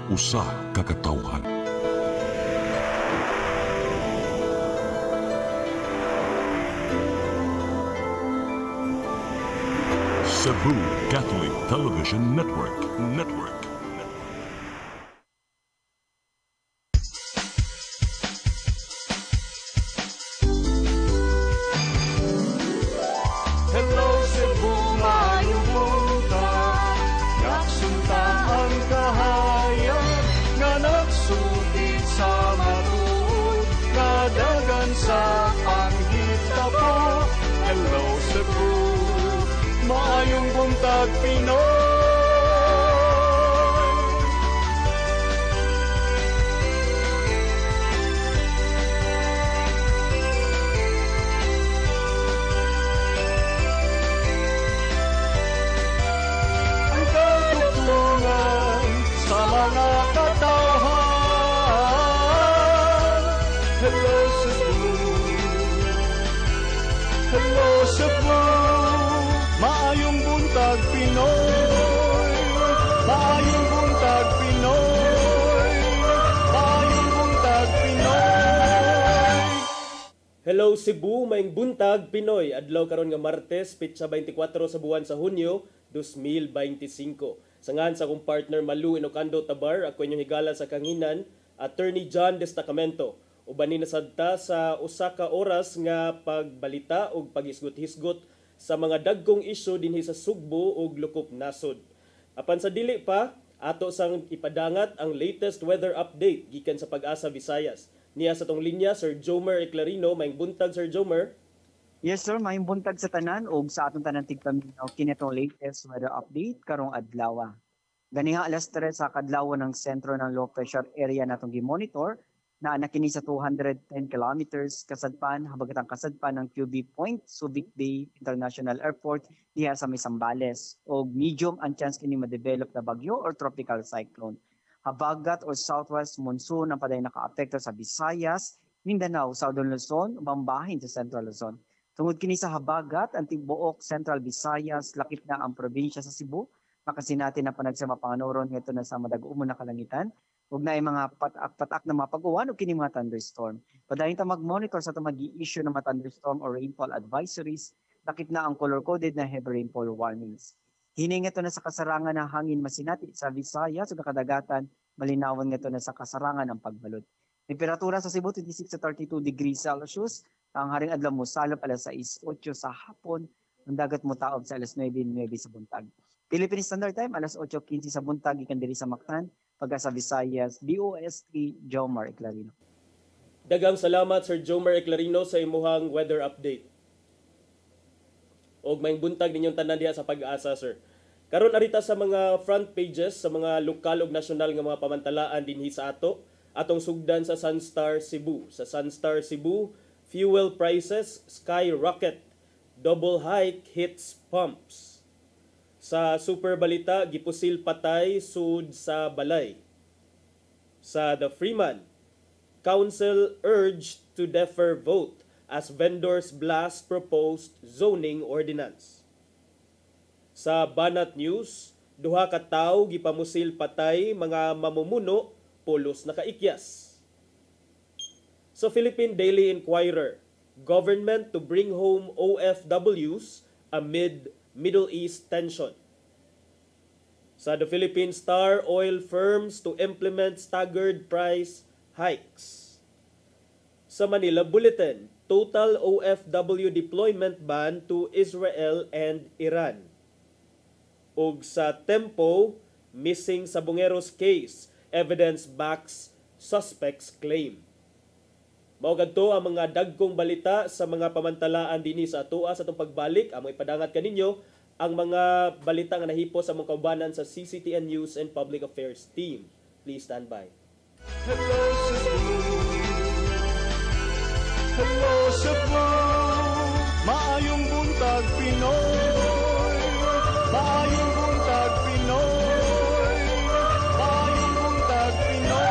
usa ka katawhan. Cebu Catholic Television Network. Hello Cebu, maayong buntag. Nagsunta ang kahayag nga nagsutit sa matuod, nadagan sa anghita po. Hello Cebu, maayong buntag Pinoy. Ang katutulungan sa mga katawhan. Hello Cebu, hello Cebu, maayong buntag Pinoy, maayong buntag Pinoy, maayong buntag Pinoy. Hello Cebu, maayong buntag Pinoy. Adlaw karon nga Martes, pitsa 24 sa buwan sa Hunyo 2025. Sangan sa akong partner Malu Inocando Tabar, ako inyong higala sa kanginan, Attorney John Destacamento. Uban ni nasadta sa usa ka oras nga pagbalita ug paghisgot-hisgot sa mga dagkong isyu dinhi sa Sugbo ug Lukop Nasod. Apan sa dili pa, ato sang ipadangat ang latest weather update gikan sa Pag-asa Visayas. Niya sa tong linya Sir Jomer Eclarino, maayong buntag Sir Jomer. Yes sir, maayong buntag sa tanan ug sa atong tanan tigpaminaw kini atong latest weather update karong adlaw. Ganiha alas 3 sa kadlaw ng sentro ng low pressure area natong gi-monitor na nakini sa 210 kilometers kasadpan habagatang kasadpan ng QB Point, Subic Bay International Airport diha sa may Zambales ug medium ang chance kini ma-develop na bagyo or tropical cyclone. Habagat or southwest monsoon ang paday nakaapekto sa Visayas, Mindanao, Southern Luzon, bambahin sa Central Luzon. Tungod kini sa habagat, ang tibuok Central Visayas, lakip na ang probinsya sa Cebu, makasinati na panagsama panganuron nito na sa madag-umon na kalangitan, ug naay mga patak na mga pag-uwan o kini mga thunderstorm. Padayon ta mag-monitor sa mag-i-issue ng mga thunderstorm or rainfall advisories, lakip na ang color-coded na heavy rainfall warnings. Hining ito na sa kasarangan ng hangin masinati sa Visayas ug kadagatan, malinawan nga ito na sa kasarangan ng pagbalod. Temperatura sa Cebu 26 to 32 degrees Celsius, ang haring adlaw mo salop alas 6:08 sa hapon, ang dagat mo taob sa alas 9:09 sa buntag. Philippine Standard Time alas 8:15 sa buntag ikan diri sa Mactan, Pag-asa Visayas, DOST Jomar Eclarino. Daghang salamat Sir Jomer Eclarino sa imuhang weather update. Og maayong buntag ninyong tanan diha sa Pag-asa sir. Karon arita sa mga front pages sa mga lokal ug nasyonal nga mga pamantalaan dinhi sa atong sugdan sa Sunstar Cebu. Sa Sunstar Cebu, fuel prices skyrocket, double hike hits pumps. Sa Super Balita, gipusil patay sud sa balay. Sa The Freeman, council urged to defer vote as vendors blast proposed zoning ordinance. Sa Banat News, duha ka tawo gipamusil patay, mga mamumuno pulos nakaikyas. Sa Philippine Daily Inquirer, government to bring home OFWs amid Middle East tension. Sa The Philippine Star, oil firms to implement staggered price hikes. Sa Manila Bulletin, total OFW deployment ban to Israel and Iran. Ug sa Tempo, missing sa Bungeros case, evidence backs suspects claim. Mao kadto ang mga dagkong balita sa mga pamantalaan dinhi sa atoa sa atong pagbalik. Among ipadangat kaninyo ang mga balita nga nahipo sa mga kaubanan sa CCTN News and Public Affairs team. Please stand by. Hello Cebu, hello Cebu, maayong buntag Pinoy, maayong buntag Pinoy, maayong buntag Pinoy.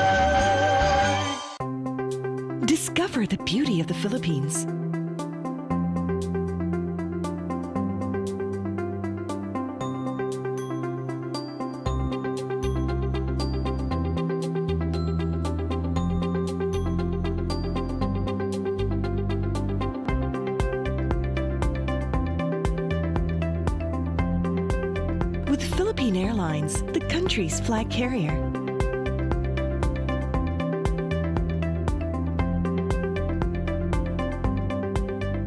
Discover the beauty of the Philippines. Airlines, the country's flag carrier.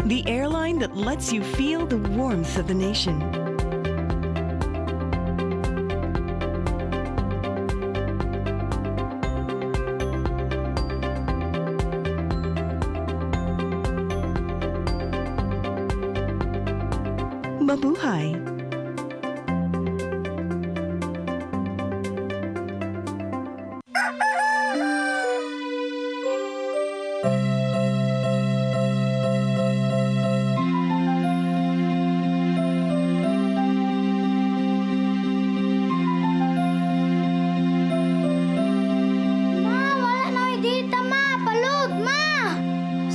The airline that lets you feel the warmth of the nation. Mabuhay!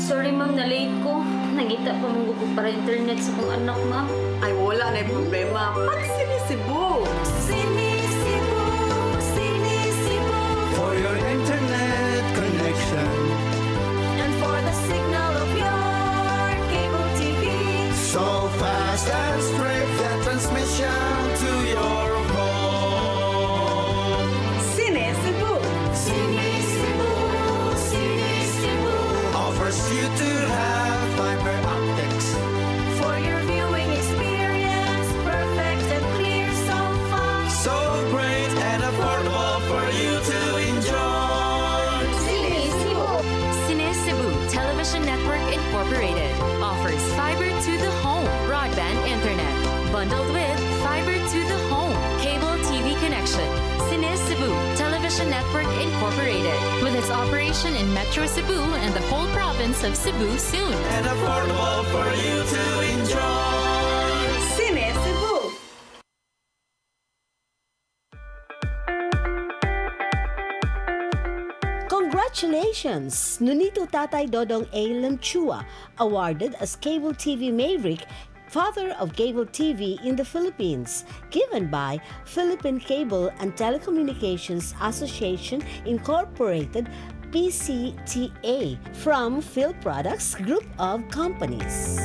Sorry ma'am, na-late ko. Nangita pa mong gusto para internet sa kong anak, ma'am. Ay, wala na yung problema. Pag-sinisibo! Sinisibo, sinisibo. For your internet connection, And for the signal of your cable TV. so fast and straight, that transmission to your home. Sinisibo! Sinisibo, sinisibo. Offers you to have fiber optics. For your viewing experience, perfect and clear so far. So great and affordable for you to enjoy. Sinisibo. Cine Cebu Television Network Incorporated offers fiber to the home broadband internet bundled with fiber to the home cable TV connection. Cine Cebu Television Network Incorporated with its operation in Metro Cebu and the whole province of Cebu soon. And affordable for you to enjoy. Sinisibo! Congratulations! Nunito Tatay Dodong A. Lamchua, awarded as Cable TV Maverick, Father of Cable TV in the Philippines, given by Philippine Cable and Telecommunications Association Incorporated, PCTA, from Phil Products Group of Companies.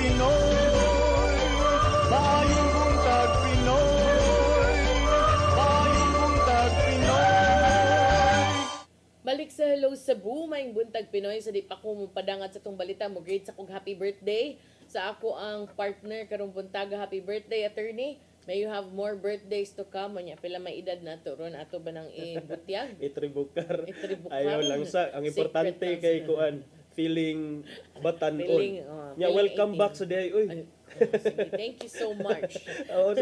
Pinoy. Maayong buntag Pinoy. Maayong buntag Pinoy. Balik sa Hello Cebu, maing buntag Pinoy. Sa di pa ko padangat sa tong balita mo, great sa kong happy birthday. Sa ako ang partner karong buntaga, happy birthday attorney. May you have more birthdays to come. Anya pila may edad na to ron ato ba nang ibutyag? Itribukar. Itribukar. Ayaw lang sa ang importante kay kuan feeling batanon. Yeah, welcome back sa day. Uy. Sige, thank you so much. Oo,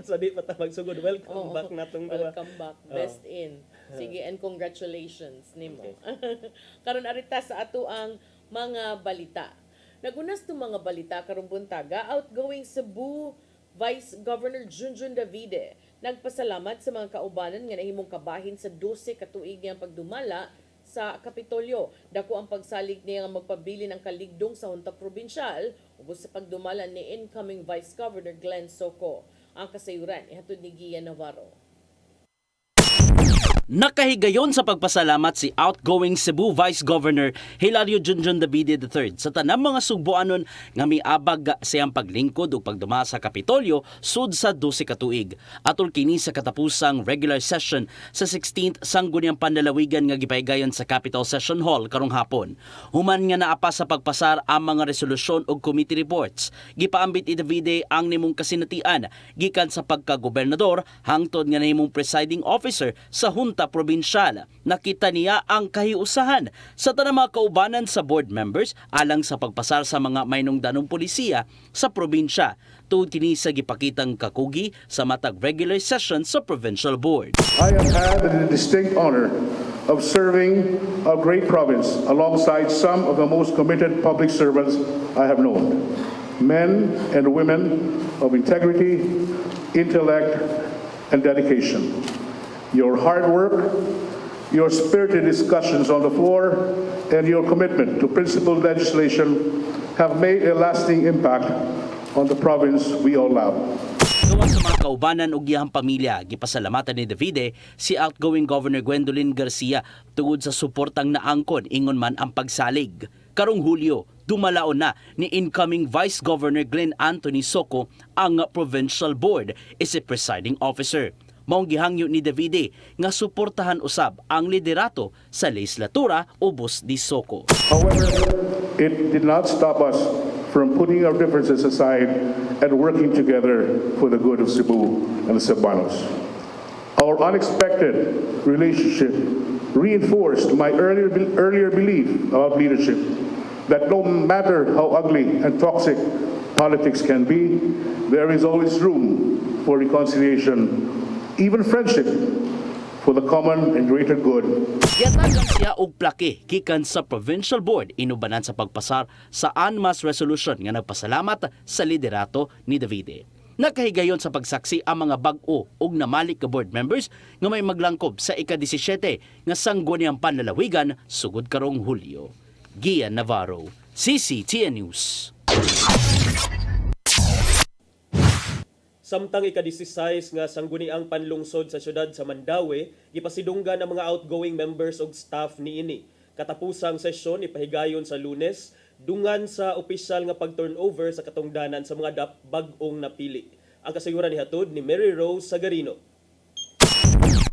sa di pa ta magsugod. Welcome back natong duwa. Welcome back. Best in. Sige, and congratulations nimo. Okay. Karon arita sa ato ang mga balita. Nagunas itong mga balita karong buntaga, outgoing Cebu Vice Governor Junjun Davide nagpasalamat sa mga kaubanan nga nahimong kabahin sa 12 ka tuig niyang pagdumala sa Kapitolyo. Dako ang pagsalig niya nga magpabili ng kaligdong sa Hunta Provincial ubos sa pagdumala ni incoming Vice Governor Glenn Soco. Ang kasayuran ihatod ni Gia Navarro. Nakahigayon sa pagpasalamat si outgoing Cebu Vice Governor Hilario Junjun Davide III sa tanang mga Sugboanon nga miabag siyang paglingkod o pagduma sa Kapitolyo sud sa 12 ka tuig. Atol kini sa katapusang regular session sa 16th Sangguniang Panlalawigan nga gipahigayon sa Capitol Session Hall karong hapon. Human nga naapa sa pagpasar ang mga resolusyon o committee reports. Gipaambit ni Davide ang nimong kasinatian gikan sa pagkagobernador hangtod nga nahimong presiding officer sa Hunta Provincial. Nakita niya ang kahiusahan sa tanang mga kaubanan sa board members alang sa pagpasar sa mga maynungdanong polisiya sa probinsya. Tuod kini sa gipakitang kakugi sa matag regular session sa provincial board. I have had the distinct honor of serving a great province alongside some of the most committed public servants I have known. Men and women of integrity, intellect, and dedication. Your hard work, your spirited discussions on the floor, and your commitment to principled legislation have made a lasting impact on the province we all love. Gawa sa mga kaubanan ug iyang pamilya, gipasalamatan ni Davide si outgoing Governor Gwendolyn Garcia tungod sa suportang naangkon ingon man ang pagsalig. Karong Hulyo, dumalaon na ni incoming Vice Governor Glenn Anthony Soco ang provincial board as a presiding officer. Maong gihangyo ni Davide nga suportahan usab ang liderato sa legislatura ubos ni Soco. However, it did not stop us from putting our differences aside and working together for the good of Cebu and the Cebuanos. Our unexpected relationship reinforced my earlier belief about leadership that no matter how ugly and toxic politics can be, there is always room for reconciliation, even friendship, for the common and greater good. Yatagan siya og plake gikan sa provincial board inubanan sa pagpasar sa UNMAS resolution nga nagpasalamat sa liderato ni Davide. Nakahigayon sa pagsaksi ang mga bag-o ug namalik ka board members nga may maglangkob sa ika-17 nga Sangguniang Panlalawigan sugod karong Hulyo. Gia Navarro, CCTN News. Samtang ika-16 nga sangguniang panlungsod sa syudad sa Mandaue, gipasidunggan ang mga outgoing members ug staff niini. Katapusang sesyon ipahigayon sa Lunes, dungan sa opisyal nga pag-turnover sa katungdanan sa mga bag-ong napili. Ang kasayuran nihatod ni Mary Rose Sagarino.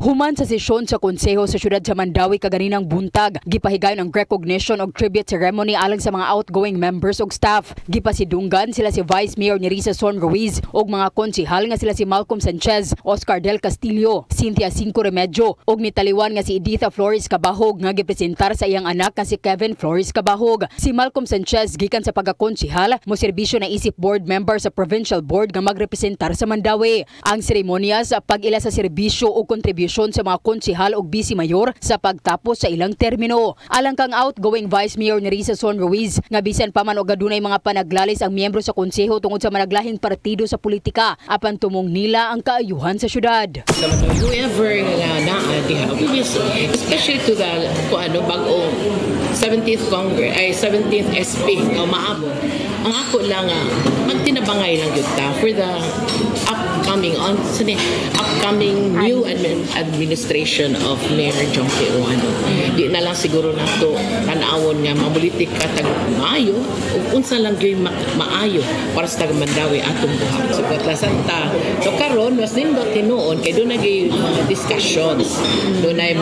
Human sa sesyon sa konseho sa syudad sa Mandaue kaganinang buntag, gipahigayon ang recognition og tribute ceremony alang sa mga outgoing members ug staff. Gipasidunggan sila si Vice Mayor Nerissa Son Ruiz ug mga konsehal nga sila si Malcolm Sanchez, Oscar Del Castillo, Cynthia Cinco Remedyo ug nitaliwan nga si Editha Flores Cabahog nga gipresentar sa iyang anak nga si Kevin Flores Cabahog. Si Malcolm Sanchez gikan sa pagkakonsehal mo serbisyo na isip board member sa provincial board nga magrepresentar sa Mandaue. Ang seremonya sa pag-ila sa serbisyo ug kontribusyon sa mga konsehal ug vice mayor sa pagtapos sa ilang termino. Alang kang outgoing Vice Mayor Nerissa Son Ruiz nga bisan pa man og adunay mga panaglalis ang miyembro sa konseho tungod sa managlahing partido sa politika apan tumong nila ang kaayuhan sa syudad. Whoever especially to the bag-o 17th Congress ay 17th SP nga maabot Ang ako lang magtinabangay lang gyud ta for the upcoming new administration of Mayor Jonky Uwano. Di na lang siguro nato tan-awon nga mabulitik ka tag maayo ug unsa lang gyud maayo para sa taga Mandawi atong buhat. So katlasan ta. So karon was nindot tinuon kay do na gyud mga discussions. Do na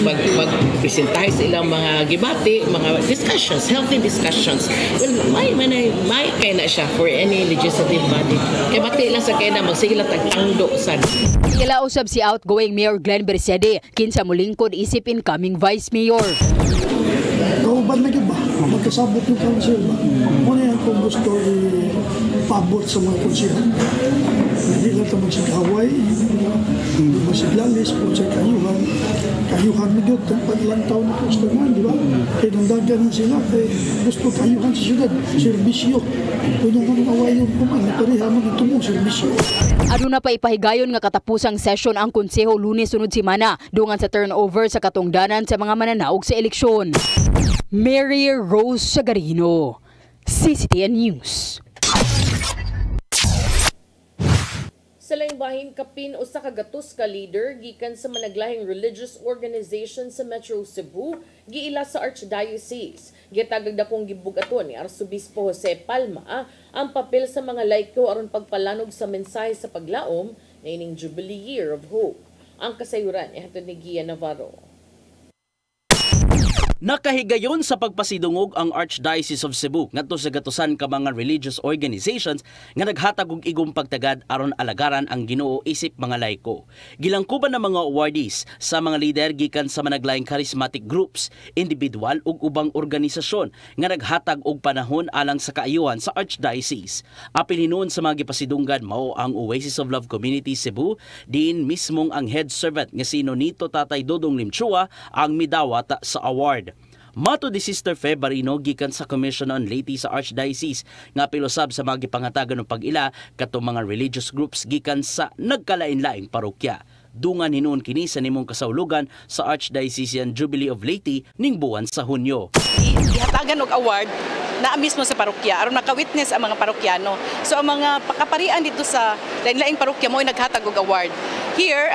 mag-presentahe sa ilang mga gibati, mga discussions, healthy discussions. Well, may kay na siya for any legislative body. Kay bati lang sa kay na magsige lang tagtangdo sad. Ilausab si outgoing Mayor Glenn Bersede kinsa molingkod isip incoming Vice Mayor. Kauban na ba? Magkasabot yung council ba? Muna yan kung gusto ipabot sa mga council. Hindi lang ito magsigaway, masiglalis, kung sa kayuhan na yun, pag-ilang taon na gusto man, di ba? Kaya nandagan sila, kaya gusto kayuhan sa syudad, serbisyo. Kung yung away yung kuman, pareha mo dito mo, serbisyo. Ano na pa ipahigayon nga katapusang session ang konseho Lunes sunod semana dungan sa turnover sa katungdanan sa mga mananaog sa eleksyon. Mary Rose Sagarino, CCTN News. Sa laing bahin kapin usa ka gatos ka leader gikan sa managlahing religious organization sa Metro Cebu giila sa Archdiocese. Gitagag dakong gibugaton ni Arzobispo Jose Palma ang papel sa mga laiko aron pagpalanog sa mensahe sa paglaom na ining Jubilee Year of Hope. Ang kasayuran ihatod ni Gia Navarro. Nakahigayon sa pagpasidungog ang Archdiocese of Cebu ngadto sa gatusan ka mga religious organizations nga naghatag og igong pagtagad aron alagaran ang Ginoo isip mga laiko. Gilangkuban ng mga awardees sa mga leader gikan sa managlaing charismatic groups, individual ug ubang organisasyon nga naghatag og panahon alang sa kaayuhan sa Archdiocese. Apil hinuon sa mga gipasidunggan mao ang Oasis of Love Community Cebu, diin mismong ang head servant nga si Nonito Tatay Dodong Limchua ang midawat sa award. Mato di Sister Febarino gikan sa Commission on Laity sa Archdiocese nga pilosab sa mga gipangatagan ng pag-ila katong mga religious groups gikan sa nagkalain-laing parokya. Dungan hinuon kini sa nimong kasawlugan sa Archdiocesan Jubilee of Laity ning buwan sa Hunyo. Ihatagan og award na mismo sa parokya aron naka-witness ang mga parokyano. So ang mga pakaparian dito sa lain-laing parokya mo ay naghatag og award. Here,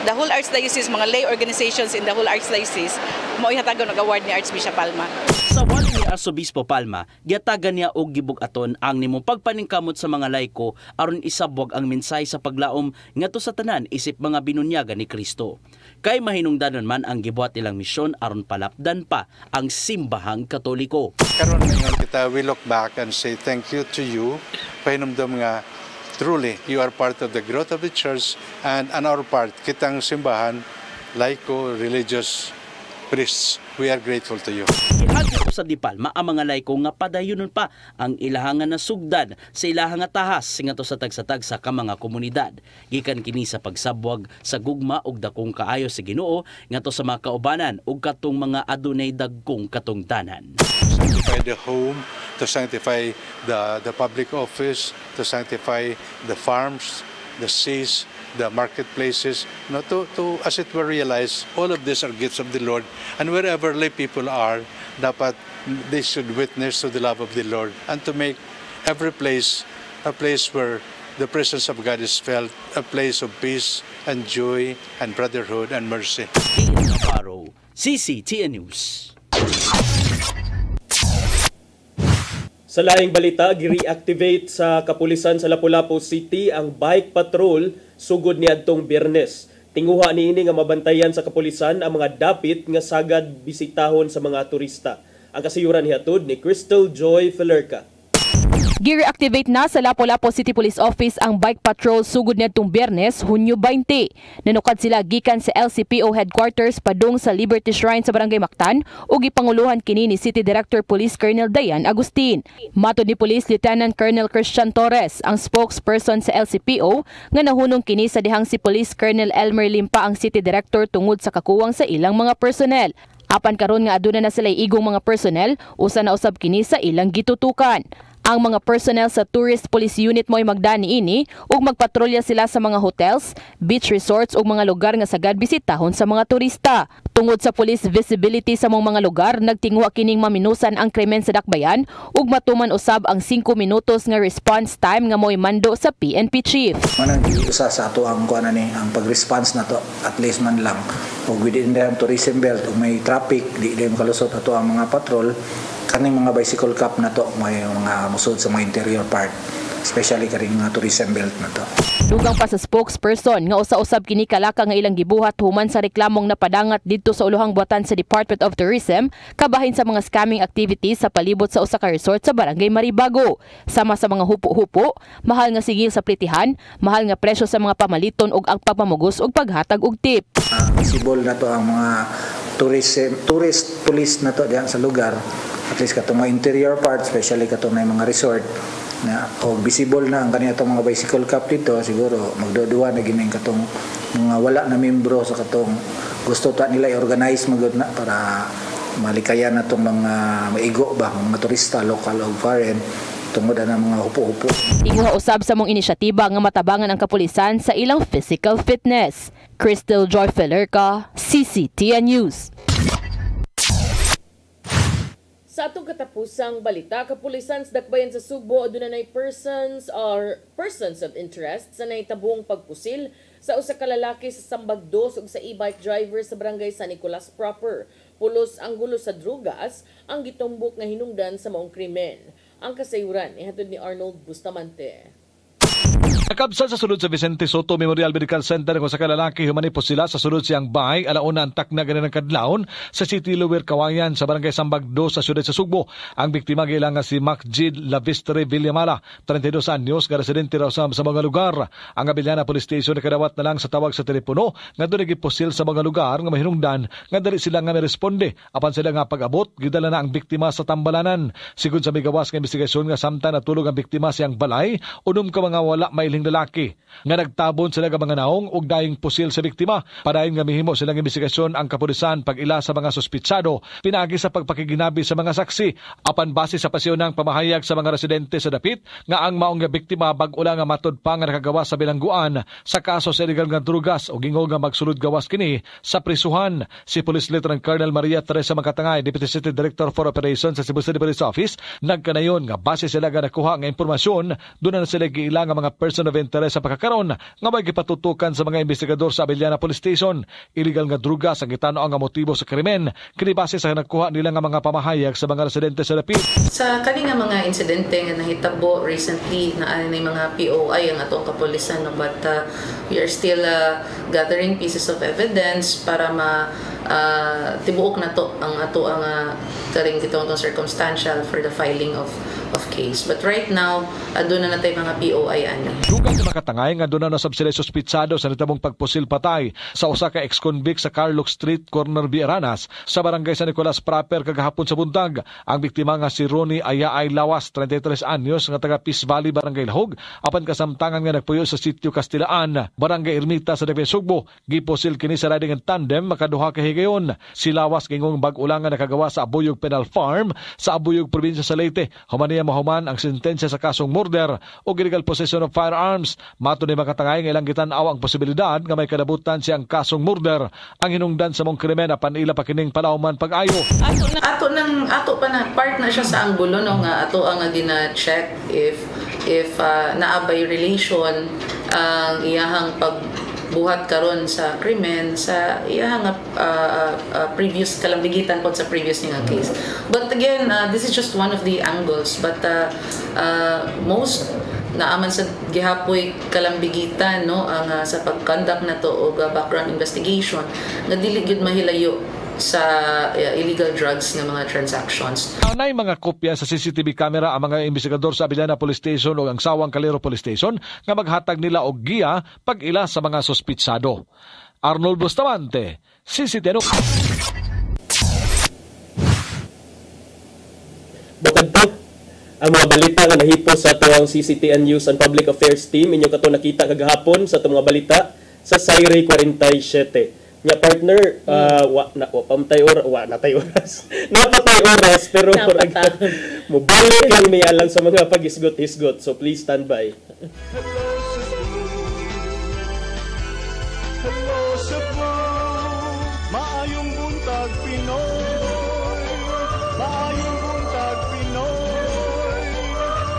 the whole Archdiocese, mga lay organizations in the whole Archdiocese, mo ihatagan og award ni Archbishop Palma. Sa wali ni Arsobispo Palma, giatagan niya og gibugaton ang nimong pagpaningkamot sa mga laiko aron isabwag ang mensahe sa paglaom ngadto sa tanan isip mga binunyagan ni Kristo. Kay mahinungdanon man ang gibuhat ilang misyon aron palapdan pa ang simbahang Katoliko. Karon ngayon kita we look back and say thank you to you. Pahinumdom nga truly you are part of the growth of the church and on our part kitang simbahan, laiko, religious priests, we are grateful to you. Ihagit sa Di Palma ang mga laiko nga padayonon pa ang ilahangan na sugdan sa ilahang tahas singato sa tagsatag sa mga komunidad. Gikan kini sa pagsabwag sa gugma ug dakong kaayo sa Ginoo ngadto sa mga kaubanan ug katong mga adunay dagkong katungdanan. Sanctify the home, to sanctify the public office, to sanctify the farms, the seas, the marketplaces, to as it were realize all of these are gifts of the Lord, and wherever lay people are, dapat they should witness to the love of the Lord and to make every place a place where the presence of God is felt, a place of peace and joy and brotherhood and mercy. CCTN News. Sa laing balita, gi-reactivate sa kapulisan sa Lapu-Lapu City ang bike patrol sugod niadtong Biyernes. Tinguha niini nga mabantayan sa kapulisan ang mga dapit nga sagad bisitahon sa mga turista. Ang kasayuran hiatod ni Crystal Joy Felerca. Gi-reactivate na sa Lapu-Lapu City Police Office ang bike patrol sugod niadtong Biyernes, Hunyo 20. Nanukad sila gikan sa LCPO headquarters padung sa Liberty Shrine sa Barangay Mactan ug gipanguluhan kini ni City Director Police Colonel Dayan Agustin. Matod ni Police Lieutenant Colonel Christian Torres, ang spokesperson sa LCPO, nga nahunong kini sa dihang si Police Colonel Elmer Limpa ang City Director tungod sa kakuwang sa ilang mga personnel. Apan karon nga aduna na sila igong mga personnel, usa na usab kini sa ilang gitutukan. Ang mga personnel sa Tourist Police Unit mo ay magdani ini ug magpatrolya sila sa mga hotels, beach resorts ug mga lugar nga sagad bisitahon sa mga turista. Tungod sa police visibility sa mga lugar, nagtingwa kining maminusan ang krimen sa dakbayan ug matuman usab ang 5 minutos nga response time nga mo'y mando sa PNP chief. Manang usa sa ato ang kuan ani ang pag-response nato at least man lang ug within the tourism belt ug may traffic di makalusot ato ang mga patrol kaning mga bicycle cap na to may mga musod sa mga interior part especially kaning mga tourism belt na to. Dugang pa sa spokesperson nga usa-usab kini kalaka nga ilang gibuhat human sa reklamong napadangat didto sa ulohang buhatan sa Department of Tourism kabahin sa mga scamming activities sa palibot sa usa ka resort sa Barangay Maribago. Sama sa mga hupo-hupo, mahal nga sigil sa plitihan, mahal nga presyo sa mga pamaliton ug ang pagpamugos ug paghatag og tip. Visible na to ang mga tourist police na to diyan sa lugar. At least katong mga interior part, especially katong mga resort na o visible na ang kanina itong mga bicycle cap dito, siguro magduduwa na gining katong mga wala na membro sa katong gusto ta nila i-organize magud na para malikayan na itong mga maigo ba, mga turista, local o foreign tungod na mga hupo-hupo. Inguha usab sa mong inisyatiba nga matabangan ang kapulisan sa ilang physical fitness. Crystal Joy Felerca, CCTN News. Sa atong katapusang balita, kapulisan sa dakbayan sa Subo adunay persons of interest sa nahitabong pagpusil sa usa ka lalaki sa Sambagdos ug sa e-bike driver sa barangay San Nicolas proper. Pulos ang gulo sa drugas ang gitumbok nga hinungdan sa maong krimen. Ang kasayuran ihatod ni Arnold Bustamante. Nakabsat sa sulod sa Vicente Soto Memorial Medical Center kung sa kalalaki humanipos sila sa sulod siyang bahay alauna ang takna ganin ng kadlawon sa City Lower Kawayan sa barangay Sambagdo sa siyudad sa Sugbo. Ang biktima gilang nga si Macjid Lavistre Villamala, 32 anyos, nga residente raw sa mga lugar. Ang Abiliana Police Station nakadawat na lang sa tawag sa telepono nga doon nagiposil sa mga lugar nga mahinungdan nga dali sila nga meresponde. Apan sila nga pag-abot, gidala na ang biktima sa tambalanan. Sigun sa migawas nga investigasyon nga samtang natulog ang biktima siyang balay, unom ka mga wala mailing lalaki nga nagtabon sila nga mga naong ug daing pusil sa biktima. Padayon nga mihimo silang investigasyon ang kapulisan pag-ila sa mga suspitsado pinagi sa pagpakiginabi sa mga saksi apan base sa pasyonang pamahayag sa mga residente sa dapit nga ang maong nga biktima bag-ula nga matud pa nga nakagawas sa bilangguan sa kaso sa illegal nga drugas ug ingog nga magsulod gawas kini sa prisuhan. Si Police Lieutenant Colonel Maria Teresa Makatangay, Deputy City Director for Operations sa Cebu City Police Office, nagkanayon nga base sila nga nakuha nga impormasyon doon na sila giila nga mga person of interest sa pagkakaroon nga may gipatutukan sa mga investigador sa Abiliana Police Station. Illegal nga drugas ang gitano ang motibo sa krimen kini base sa nakuha nila nga mga pamahayag sa mga residente sa dapit. Sa kani nga mga insidente nga nahitabo recently na ani mga POI ang atong kapulisan no, but we are still gathering pieces of evidence para tibuok na to ang ato ang karing kitong circumstantial for the filing of case. But right now, aduna na tayo mga POI ani. Dugang sa Makatangay nga doon na sab sila suspitsado sa nitabong pagpusil patay sa usa ka ex-convict sa Carlock Street, Corner Biaranas sa barangay San Nicolas proper kagahapon sa buntag. Ang biktima nga si Ronnie Ayaay Lawas, 33 anyos, nga taga Peace Valley, Barangay Lahog, apan kasamtangan nga nagpuyo sa Sitio Castilaan, Barangay Ermita sa Dapian Sugbo. Gipusil kini sa riding and tandem makaduha ka higayon. Si Lawas gingong bag-ulang nga nakagawa sa Abuyog Penal Farm sa Abuyog, Probinsya sa Leyte. Humaniya mahuman ang sentensya sa kasong murder o illegal possession of firearms. Mato ni Makatangay nga ilang gitanaw ang posibilidad nga may kadabutan siyang kasong murder. Ang hinungdan sa mong krimen apan ila pa kining palawman pag-ayo. Ato pa na part na siya sa anggulo no nga ato ang gina-check if naabay relation ang iyahang pagbuhat karon sa krimen sa iyahang previous kalambigitan pod sa previous nga case. But again, this is just one of the angles, but most naaman sa gihapoy kalambigitan no ang sa pag-conduct na to o background investigation nga dili gyud mahilayo sa illegal drugs ng mga transactions. Anay mga kopya sa CCTV camera ang mga investigador sa Abiliana Police Station o ang Sawang Calero Police Station nga maghatag nila og giya pag-ila sa mga suspitsado. Arnold Bustamante, CCTV. Bukod po, ang mga balita nga nahipos sa tuwang CCTN News and Public Affairs Team, inyo kato nakita kagahapon sa tuwang mga balita sa Sayre 47. Nya partner, wa pamtay oras, natay oras. Napatay oras pero mobalik lang may alang sa mga pag-isgot-isgot. So please stand by. Hello Cebu, maayong buntag Pinoy. Maayong buntag Pinoy.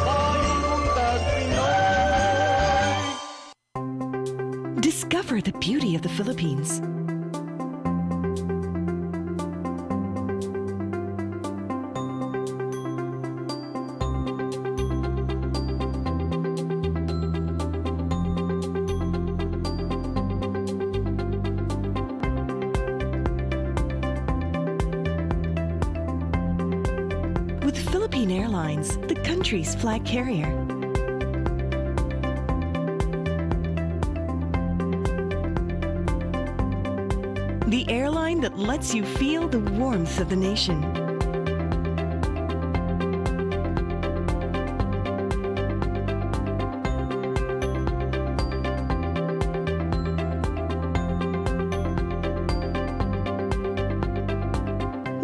Maayong buntag Pinoy. Discover the beauty of the Philippines. With Philippine Airlines, the country's flag carrier. The airline that lets you feel the warmth of the nation.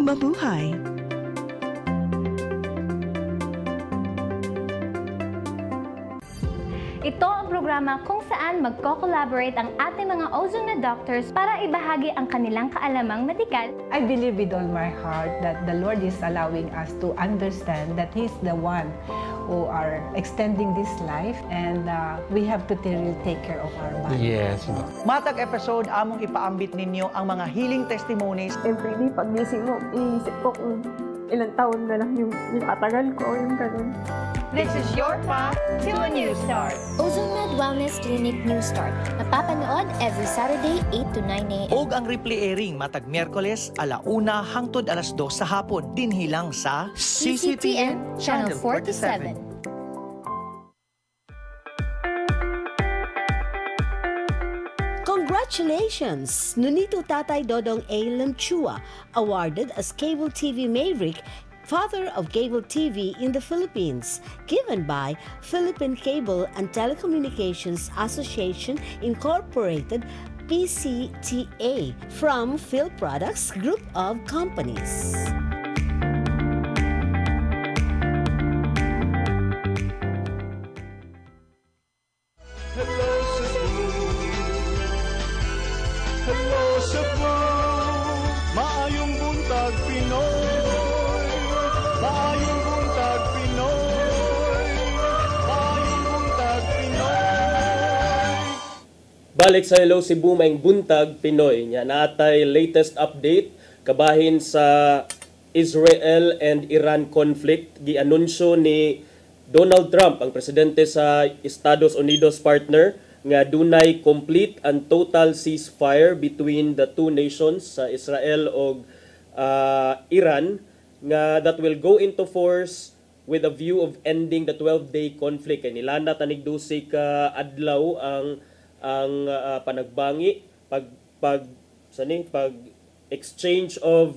Mabuhay! Ito ang programa kung saan magko-collaborate ang ating mga ozone na doctors para ibahagi ang kanilang kaalamang medikal. I believe with all my heart that the Lord is allowing us to understand that He's the one who are extending this life and we have to really take care of our body. Yes. Matag episode, among ipaambit ninyo ang mga healing testimonies. Every day, pag gising mo, iisip ko kung ilang taon na lang yung katagal ko, yung ganun. This is your path to a new start. OzoneMed Wellness Clinic New Start. Napapanood every Saturday, 8 to 9 a.m. Og ang replay airing matag Miyerkules, 1:00 hangtod 2:00 sa hapon. Dinhilang sa CCTN Channel 47. Congratulations! Nunito Tatay Dodong A. Limchua, awarded as Cable TV Maverick, Father of Cable TV in the Philippines, given by Philippine Cable and Telecommunications Association Incorporated, PCTA, from Phil Products Group of Companies. Hello Cebu, maayong buntag Pinoy. Maayong buntag Pinoy. Maayong buntag Pinoy. Balik sa Hello Cebu, maayong buntag Pinoy. Nya natay latest update kabahin sa Israel and Iran conflict. Gianunsyo ni Donald Trump, ang presidente sa Estados Unidos partner, nga dunay complete and total ceasefire between the two nations, sa Israel ug Iran, nga that will go into force with a view of ending the 12-day conflict. Kay nilana tanig dusi ka adlaw ang panagbangi pag exchange of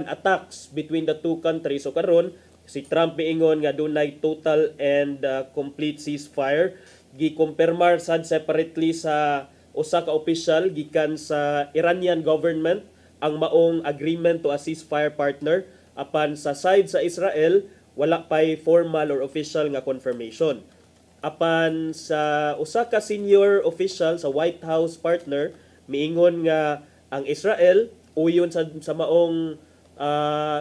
attacks between the two countries. So karon si Trump miingon nga dunay total and complete ceasefire. Gikumpirmar sad separately sa usa ka official gikan sa Iranian government ang maong agreement to a ceasefire partner, apan sa side sa Israel wala pay formal or official nga confirmation. Apan sa usa ka senior official sa White House partner miingon nga ang Israel uyon sa maong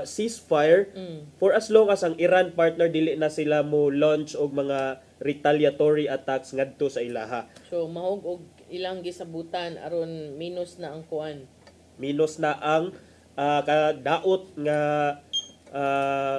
ceasefire for as long as ang Iran partner dili na sila mo launch og mga retaliatory attacks ngadto sa ilaha. So mahog og ilang gisabutan aron minus na ang kuan. Minus na ang kadaot nga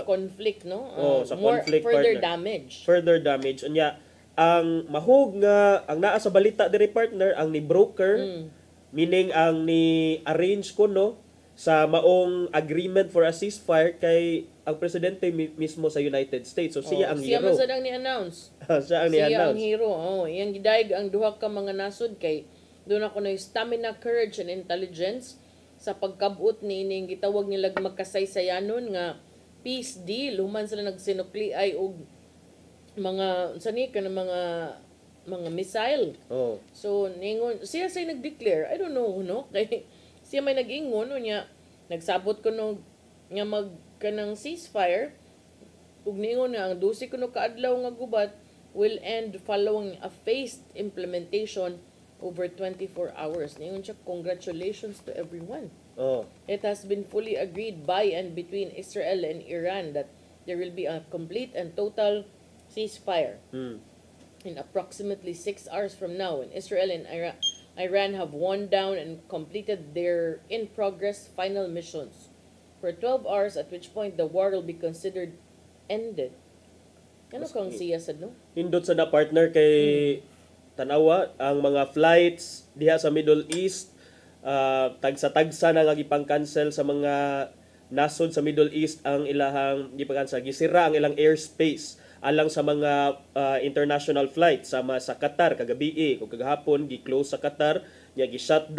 conflict, no? Sa more conflict further partner. damage. Further damage. Unya ang mahog nga ang naa sa balita diri partner ang ni broker, meaning ang ni arrange ko no sa maong agreement for a ceasefire kay ang presidente mismo sa United States. So siya ang hero. Siya man sadang ni-announce. Siya ang Siya ni-announce. ang hero. Iyang gidayeg ang duha ka mga nasod kay doon ako na stamina, courage, and intelligence sa pagkabut ni ining gitawag nila magkasaysayanon nga peace deal. Human sila nagsinukli ay og mga sani ka na mga missile. Oh. So ningon siya say nag-declare. I don't know no kay siya may nag-ingon unya nagsabot ko no nga kanang ceasefire ug niingon nga ang 12 kuno kaadlaw nga gubat will end following a phased implementation over 24 hours. Niingon siya, congratulations to everyone. It has been fully agreed by and between Israel and Iran that there will be a complete and total ceasefire in approximately 6 hours from now when Israel and Iran have worn down and completed their in-progress final missions for 12 hours, at which point the war will be considered ended. Ano kang siya sad, no? Hindot sa na partner kay tanawa ang mga flights diha sa Middle East, tagsa-tagsa na nga gipang-cancel sa mga nasod sa Middle East ang ilahang gipang-cancel, gisira ang ilang airspace alang sa mga international flights sama sa Qatar kagabi ug kagahapon gi-close sa Qatar, nya gi-shut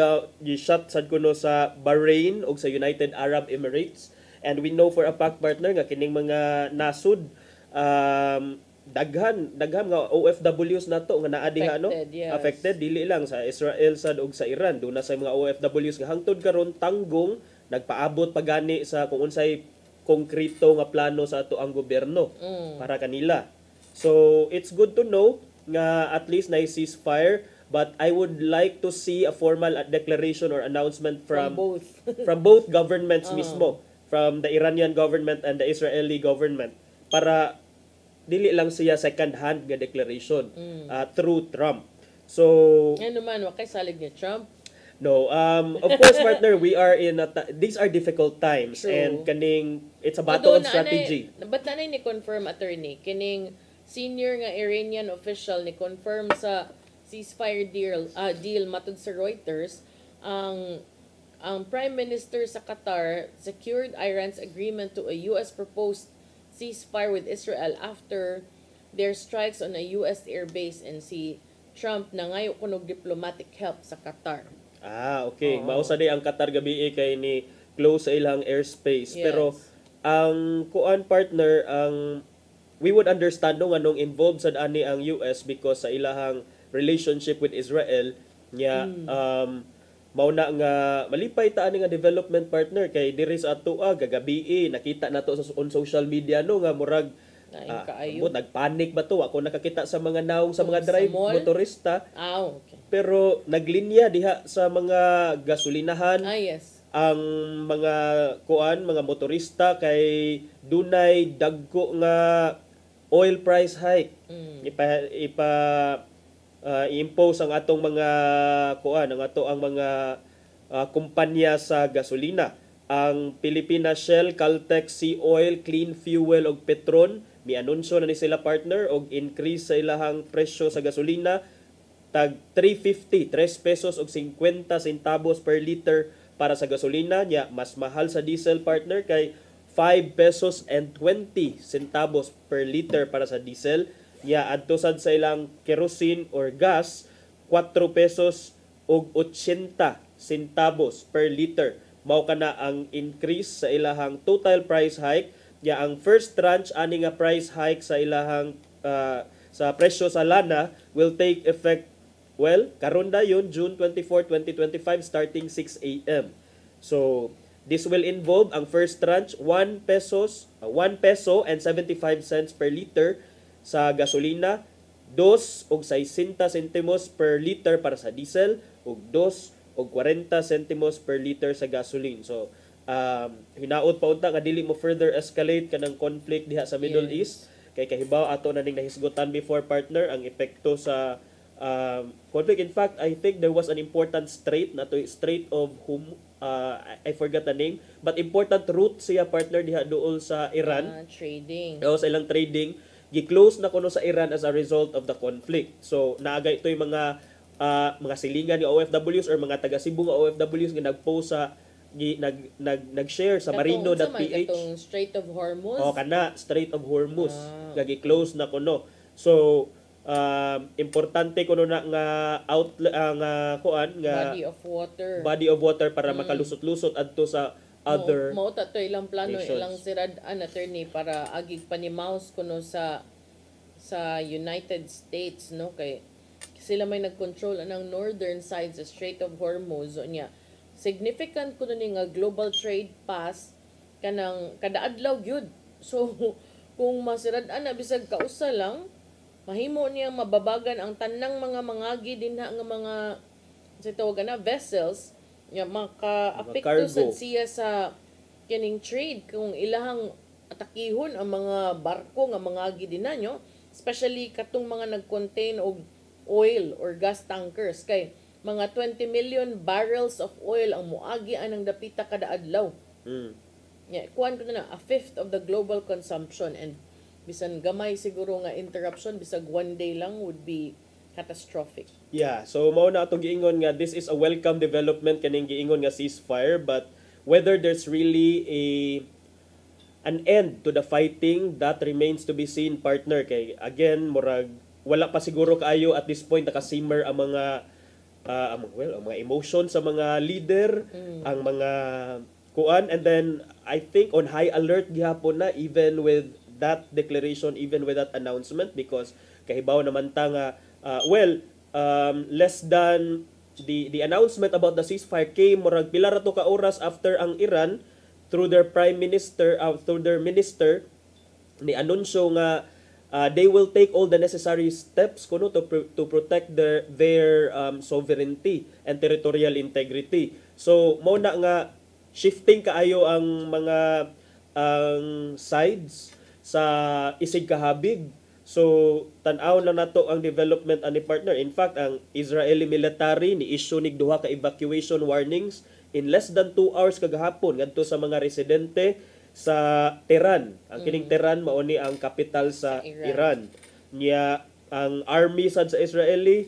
sad kuno sa Bahrain ug sa United Arab Emirates. And we know for a fact partner nga kining mga nasod daghan nga OFWs nato nga naa diha no affected dili lang sa Israel sad ug sa Iran, do na sa mga OFWs nga hangtod karon tanggong nagpaabot pagani sa kung unsay konkreto nga plano sa ato ang gobyerno para kanila. So it's good to know nga at least na ceasefire, but I would like to see a formal declaration or announcement from both governments mismo, from the Iranian government and the Israeli government, para dili lang siya second hand nga declaration through Trump. So ano man wa kay salig ni Trump. No, of course partner, we are in these are difficult times. True. And kaning it's a battle of strategy. But nanay ni confirm attorney kining senior nga Iranian official ni confirm sa ceasefire deal matud sa Reuters ang Prime Minister sa Qatar secured Iran's agreement to a US proposed ceasefire with Israel after their strikes on a US airbase, and si Trump nangayo kunog diplomatic help sa Qatar. Okay. Mausa day ang Qatar gabi kay ni close sa ilang airspace. Yes. Pero ang kuan partner, we would understand no nganong involved sad ani ang US because sa ilahang relationship with Israel nya mauna nga malipay ta ani nga development partner kay diri sa atoa gagabi nakita nato on social media no nga murag nagpanik ba to ako nakakita sa mga naong sa mga drive motorista okay. Pero naglinya diha sa mga gasolinahan ang mga mga motorista kay dunay dagko nga oil price hike i-impose ang atong mga ang mga kumpanya sa gasolina. Ang Pilipinas Shell, Caltex, Sea Oil, Clean Fuel ug Petron mianunsyo na ni sila partner og increase sa ilahang presyo sa gasolina tag 3 pesos ug 50 centavos per liter para sa gasolina, nya mas mahal sa diesel partner kay 5 pesos and 20 centavos per liter para sa diesel. Ya adto sad sa ilang kerosene or gas 4 pesos ug 80 centavos per liter. Mao kana ang increase sa ilahang total price hike. Ya ang first tranche ani nga price hike sa ilahang sa presyo sa lana will take effect karon dayon June 24, 2025 starting 6 a.m. So this will involve ang first tranche 1 peso and 75 cents per liter sa gasolina, 2 og 60 centimos per liter para sa diesel, ug 2 og 40 centimos per liter sa gasoline. So, hinaot pa unta nga dili mo further escalate kanang conflict diha sa Middle East. Kay kahibaw ato na ning nahisgutan before partner ang epekto sa conflict. In fact, I think there was an important strait Strait of I forgot the name, but important route siya partner diha dool sa Iran. Trading. Sa ilang trading gi-close na kuno sa Iran as a result of the conflict. So naagay ito'y mga silingan ni OFWs or mga taga Cebu nga OFWs nga nag-post sa nag-share sa marino.ph. Katong Strait of Hormuz. Kana Strait of Hormuz nga gi-close na kuno. So importante kuno na nga body of water para makalusot-lusot adto sa other mao ta to ilang plano nations. Ilang sirad-an attorney para agig panimaus kuno sa United States no kay sila may nag-control anang northern side sa Strait of Hormuz nya significant kuno ni nga global trade pass kanang kada adlaw gyud. So kung masirad-an na bisag kausa lang, mahimo niyang mababagan ang tanang mga mangagi dinha nga mga sa tawag na vessels nga maka-apekto sad siya sa kining trade kung ilahang atakihon ang mga barko nga mangagi dinha nyo, especially katong mga nag-contain og oil or gas tankers kay mga 20 million barrels of oil ang muagi anang dapita kada adlaw. Yeah, kuan ko na a fifth of the global consumption, and bisan gamay siguro nga interruption bisag one day lang would be catastrophic. Yeah, so mao na atong giingon nga this is a welcome development kaning giingon nga ceasefire, but whether there's really an end to the fighting, that remains to be seen, partner. Kay again, murag wala pa siguro kaayo at this point nakasimmer ang mga ang mga emotion sa mga leader, ang mga kuan, and then I think on high alert gihapon na even with that declaration, even with that announcement, because kahibaw naman ta nga less than the announcement about the ceasefire came murag pila ra to ka oras after ang Iran through their prime minister, through their minister, ni anunsyo nga they will take all the necessary steps kuno to protect their sovereignty and territorial integrity. So mao na nga shifting kaayo ang mga sides sa isig kahabig. So tan-aw lang nato ang development ani partner. In fact, ang Israeli military ni issue nig duha ka evacuation warnings in less than 2 hours kagahapon ngadto sa mga residente sa Tehran. Ang kining Tehran mao ni ang capital sa Iran. Nya ang army sad sa Israeli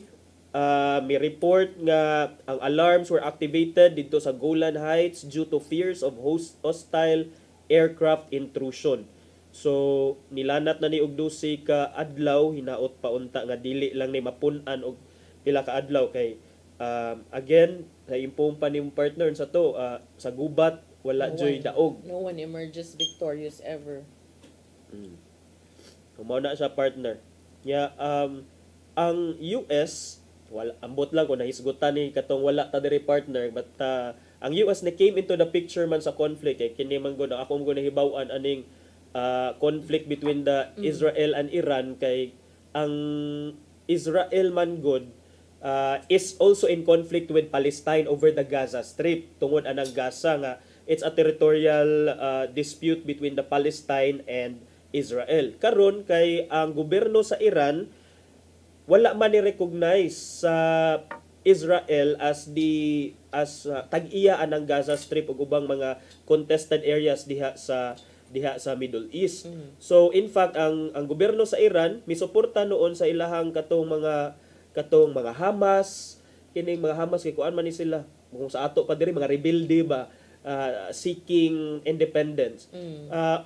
may report nga ang alarms were activated dito sa Golan Heights due to fears of hostile aircraft intrusion. So nilanat na ni og 12 ka adlaw, hinaot pa unta nga dili lang ni mapun-an og pila ka adlaw kay again sa impong pa ni partner sa to sa gubat wala joy daog. No one emerges victorious ever. Mao na siya partner. Nya ang US wala ambot lang ko nahisgutan ni katong wala ta diri partner, but ang US na came into the picture man sa conflict kay kini man gud ako mo nahibaw-an aning conflict between the Israel and Iran, kay ang Israel man gud is also in conflict with Palestine over the Gaza Strip tungod anang Gaza nga it's a territorial dispute between the Palestine and Israel. Karon kay ang gobyerno sa Iran wala man ni-recognize sa Israel as tag-iya anang Gaza Strip ug ubang mga contested areas diha sa Middle East. So in fact ang gobyerno sa Iran misuporta noon sa ilahang katong mga Hamas, kining mga Hamas kay kuan man ni sila kung sa ato pa diri mga rebelde ba seeking independence.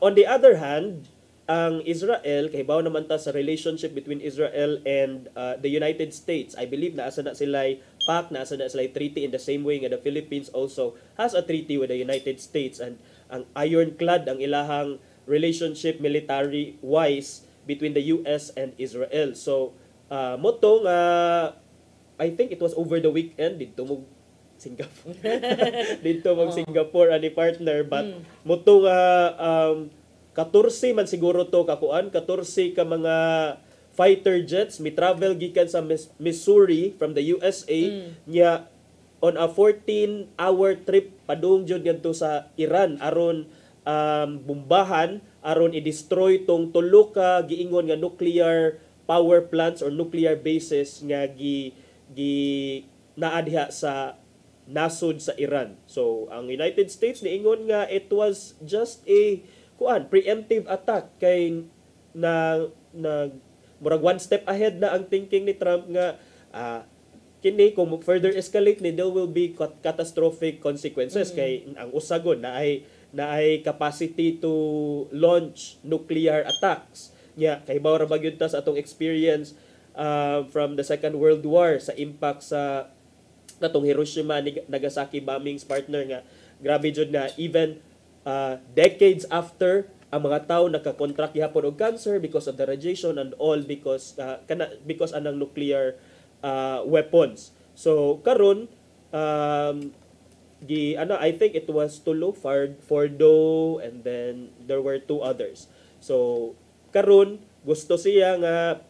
On the other hand, ang Israel, kahibaw naman ta sa relationship between Israel and the United States. I believe na asa na sila'y pact, na asa na sila'y treaty in the same way nga the Philippines also has a treaty with the United States, and ang ironclad ang ilahang relationship military-wise between the US and Israel. So, motong I think it was over the weekend dito mo Singapore. Dito mo Singapore ani partner, but motong 14 man siguro to kakuan, 14 ka mga fighter jets mi travel gikan sa Missouri from the USA nya on a 14-hour trip padung jud ngadto sa Iran aron bombahan, aron i-destroy tong tulo ka giingon nga nuclear power plants or nuclear bases nga naa diha sa nasod sa Iran. So ang United States niingon nga it was just a preemptive attack, kay murag one step ahead na ang thinking ni Trump nga kini kung further escalate ni there will be catastrophic consequences kay ang usagon na ay capacity to launch nuclear attacks nya kay bawra ba gyud ta sa atong experience from the Second World War sa impact sa katong Hiroshima Nagasaki bombings partner nga grabe jud na even decades after ang mga tao nakakontract gihapon og cancer because of the radiation and all because anang nuclear weapons. So karon I think it was Tulo, Fordo, and then there were 2 others. So karon gusto siya nga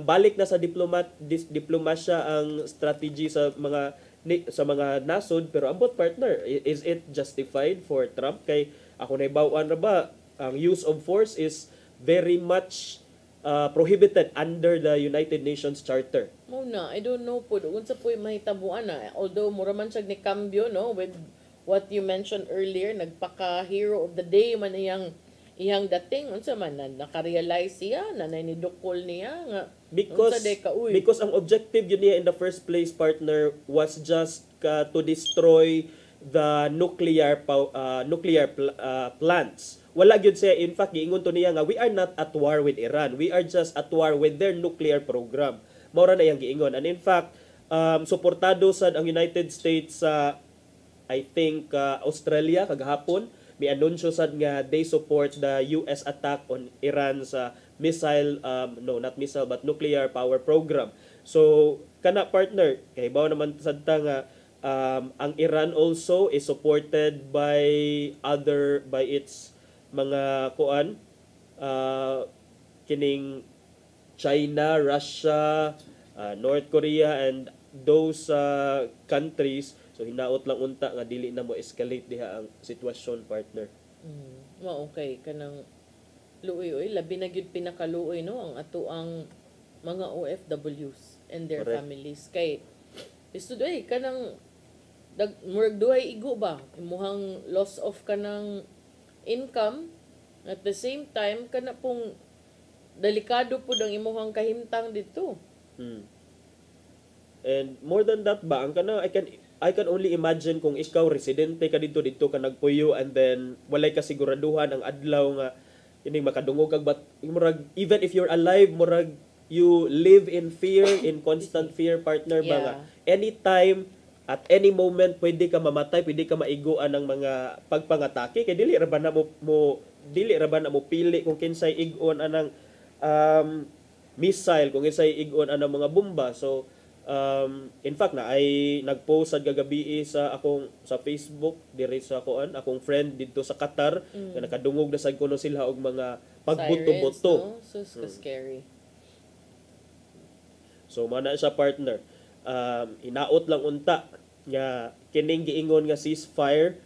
balik na sa diplomasya ang strategy sa mga nasod, pero ambot partner, is it justified for Trump? Kay ako naibawan ra ba ang use of force is very much prohibited under the United Nations Charter. Muna, I don't know po. Unsa po mahitabuan na. Although, mura man siya ni cambio, no? With what you mentioned earlier, nagpaka-hero of the day man iyang dating. Unsa man, nakarealize siya, nanay-nidukol niya. Nga, because ang objective yun niya in the first place, partner, was just to destroy the nuclear plants. Wala gyud siya, in fact, giingon to niya nga, we are not at war with Iran. We are just at war with their nuclear program. Maura na iyang giingon. And in fact, suportado sad ang United States sa, I think, Australia, kagahapon, may anunsyo sad nga they support the US attack on Iran sa nuclear power program. So, kana partner, kay bawo naman sad ta nga, ang Iran also is supported by its mga kining China, Russia, North Korea, and those countries. So hinaot lang unta nga dili na mo escalate diha ang sitwasyon, partner. Okay kanang luoy labi na gyud pinakaluoy no ang ato ang mga OFWs and their Correct. families kay istudoy kanang murag duhay igo ba imuhang loss of kanang income, at the same time kana pong delikado pud ang imuhang kahimtang dito. And more than that ba, ang kana I can only imagine kung ikaw residente ka dito ka nagpuyo, and then walay ka siguraduhan ang adlaw nga ini makadungog kag, but murag even if you're alive, murag you live in fear, in constant fear, partner ba nga anytime, at any moment pwede ka mamatay, pwede ka maiguan ng mga pagpangatake, kay dili ra ba na mo pili kung kinsay igon anang missile, kung kinsay igon anang mga bomba. So in fact na ay nagpost sad gagabi sa Facebook diri sa akong friend dito sa Qatar, nga nakadungog na sad kuno sila og mga pagbuto-buto. No? So scary. So mana siya, partner. Hinaot lang unta nga kining giingon nga ceasefire,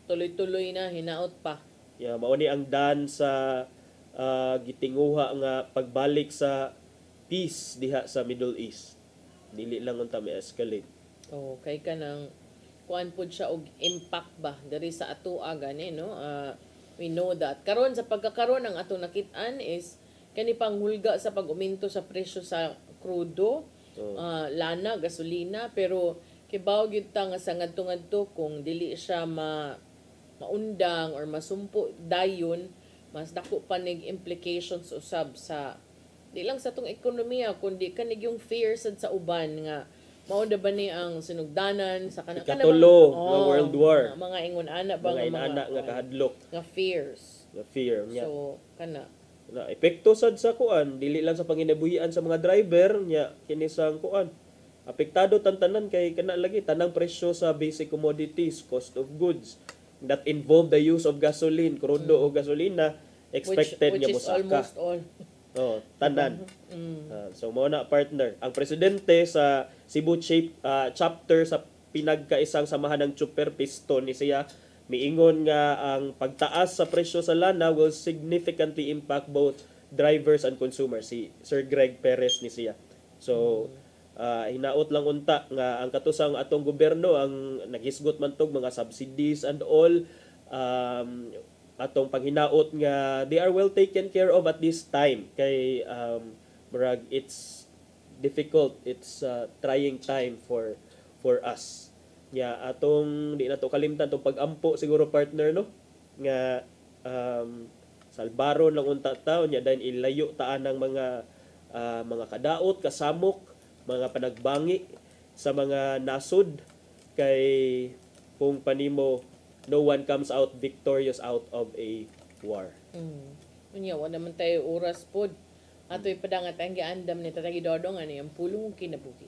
tuloy-tuloy na, hinaot pa. Mao ni ang dan sa gitinguha nga pagbalik sa peace diha sa Middle East. Dili lang unta may escalate. Kay kanang kuan pud siya og impact ba diri sa atoa gani no. We know that karon sa pagkakaron ang ato nakit-an is kani panghulga sa pag-uminto sa presyo sa krudo, lana, gasolina, pero kibaw gyud ta nga sa ngadto-ngadto kung dili siya maundang or masumpo dayon, mas dako pa nig implications usab sa di lang sa tong ekonomiya kundi kanig yung fear sad sa uban nga maunda ba ni ang sinugdanan sa ikatulo nga world war, mga ingon ana ba mga nga kahadlok nga fears nya. So kana na epekto sad sa kuan, dili lang sa panginabuhian sa mga driver nya, kini sang kuan apektado tantanan kay kana lagi tanang presyo sa basic commodities, cost of goods that involve the use of gasoline, krudo o gasolina, expected which nga is mosaka almost all. Tanan. So mo na, partner, ang presidente sa Cebu chapter sa pinagkaisang samahan ng Chuper Piston ni siya miingon nga ang pagtaas sa presyo sa lana will significantly impact both drivers and consumers. Si Sir Greg Perez ni siya. So hinaot lang unta nga ang katusang atong gobyerno ang naghisgot man tog mga subsidies and all, atong panghinaot nga they are well taken care of at this time kay brag it's difficult, it's trying time for us. Atong di na to kalimtan tong pag-ampo siguro, partner, no, nga salbaron lang unta taon nya dahil ilayo taan ng mga kadaot, kasamok, mga panagbangi sa mga nasod, kay kung panimo no one comes out victorious out of a war. Unya wala man tayo oras pod. Ato'y padangat ang giandam ni Tatay Dodong ani ang pulong kinabuhi.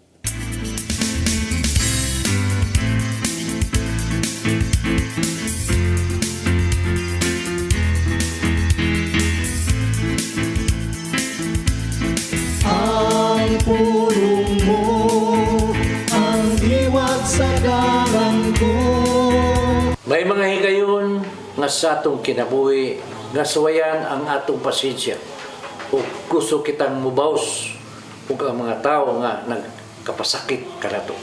kasagaran ko. May mga higayon nga sa atong kinabuhi nga suwayan ang atong pasensya o gusto kitang mubaws ug ang mga tao nga nagkapasakit kanato.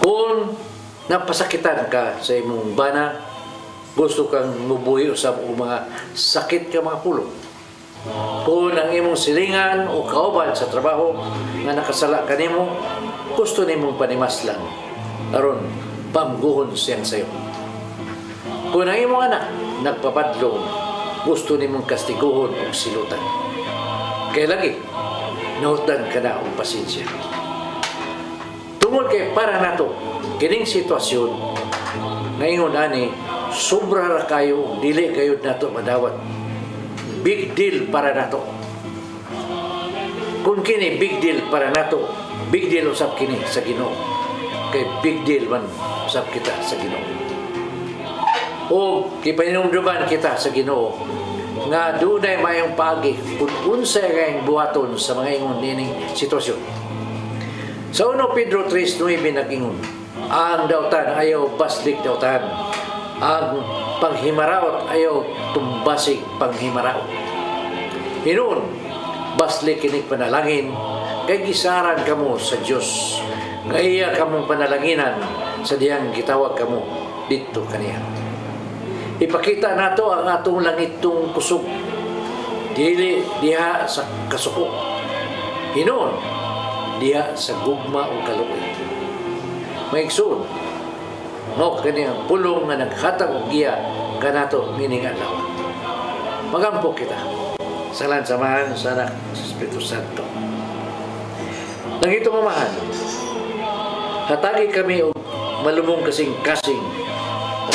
Kung napasakitan ka sa imong bana, gusto kang mubuhi usab og mga sakit ka mga pulong. Kung ang imong silingan o kauban sa trabaho nga nakasala kanimo, gusto nimong panimaslan aron pamguhon siyang sayo. Kung ang imong anak nagpapadlong, gusto nimong kastiguhon o silutan. Kaya lagi, nahutan ka na ang pasensya. Tungod kay para nato, kining sitwasyon, ngayon ani, sobra ra kayo, dili kayo nato madawat. Big deal para nato. Kung kini big deal para nato, big deal usab kini sa Ginoo. Kay big deal man usab kita sa Ginoo. O kipahinumduman kita sa Ginoo nga dunay mayong paagi kung unsay kayong buhaton sa mga ingon nining sitwasyon. Sa 1 Pedro 3:9 nag-ingon, ang dautan ayaw baslik dautan, ang panghimaraot ayaw tumbasig panghimaraot. Hinuon, baslik kinig panalangin, kay gisaran kamo sa Dios, nga iya kamong panalanginan sa diyang gitawag kamo dito kaniya. Ipakita nato ang atong langitong kusog, dili diha sa kasuko. Hinuon, diha sa gugma o kaluoy. Maigsoon, mo kaniyang pulong nga naghatag og giya kanato mining adlaw. Magampo kita sa samahan sa Anak sa Espiritu Santo. Nang ito mamahan, hatagi kami og malumong kasing-kasing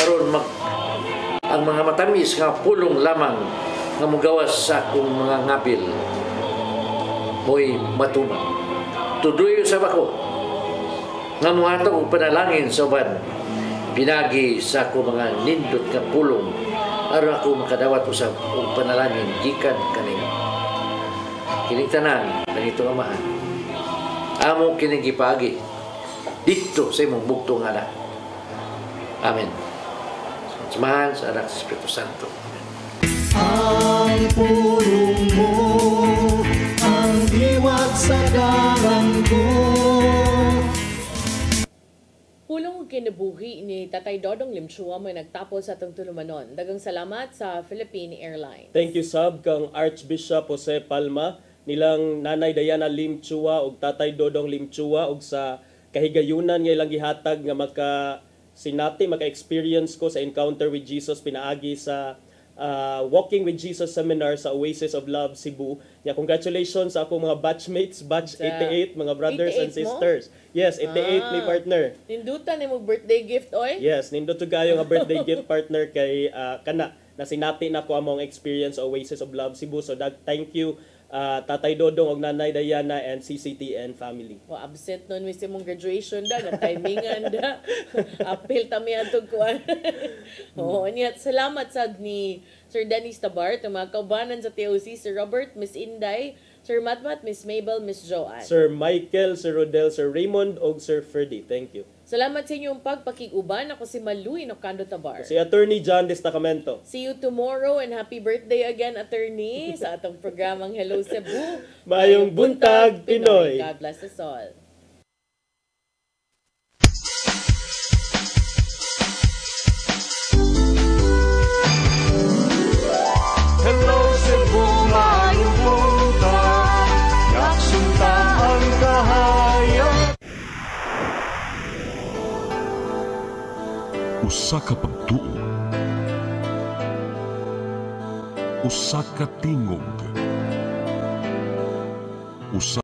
aron ang mga matamis nga pulong lamang nga mugawas sa akong mga ngabil mo'y matuman. Tuduyo sa bako nga muhatag og panalangin sa uban, pinagi sa akong mga nindot nga pulong aron ako makadawat usab og panalangin gikan kanimo. Kining tanan nangito amahan, amo kining gipagi dito sa imong bugtong anak. Amen. Samahan sa Anak sa Espiritu Santo. Ang pulong mo, ang diwat sa dalan ko. Pulong ug kinabuhi ni Tatay Dodong Limchua may nagtapos sa atong tulumanon. Daghang salamat sa Philippine Airlines. Thank you sab kang Archbishop Jose Palma, nilang Nanay Diana Limchua ug Tatay Dodong Limchua ug sa kahigayunan nga ilang gihatag nga maka-experience ko sa Encounter with Jesus pinaagi sa Walking with Jesus seminar sa Oasis of Love Cebu. Congratulations sa akong mga batchmates, batch 88, mga brothers 88 and sisters. Mo? Yes, 88 may partner. Nindutan ni mo birthday gift oy? Yes, nindot kayo nga birthday gift partner kay kana na sinati na ko among experience sa Oasis of Love Cebu. So thank you Tatay Dodong og Nanay Diana and CCTN family. Absent nun mismo mong graduation da, na timingan da. Apil tami atong kuan. Niya salamat sad ni Sir Dennis Tabart, ang mga kaubanan sa TOC, Sir Robert, Miss Inday, Sir Matmat, Miss Mabel, Miss Joanne. Sir Michael, Sir Rodel, Sir Raymond og Sir Ferdy. Thank you. Salamat sa inyong pagpakiguban. Ako si Maluy Nocando Tabar. Si Attorney John Destacamento. See you tomorrow and happy birthday again, Attorney, sa atong programang Hello Cebu. Mayong buntag, Pinoy. God bless us all. Hello Cebu, mayong buntag, yaksunta ang kahayag. Usa ka pagtuo, usa ka tingog, usa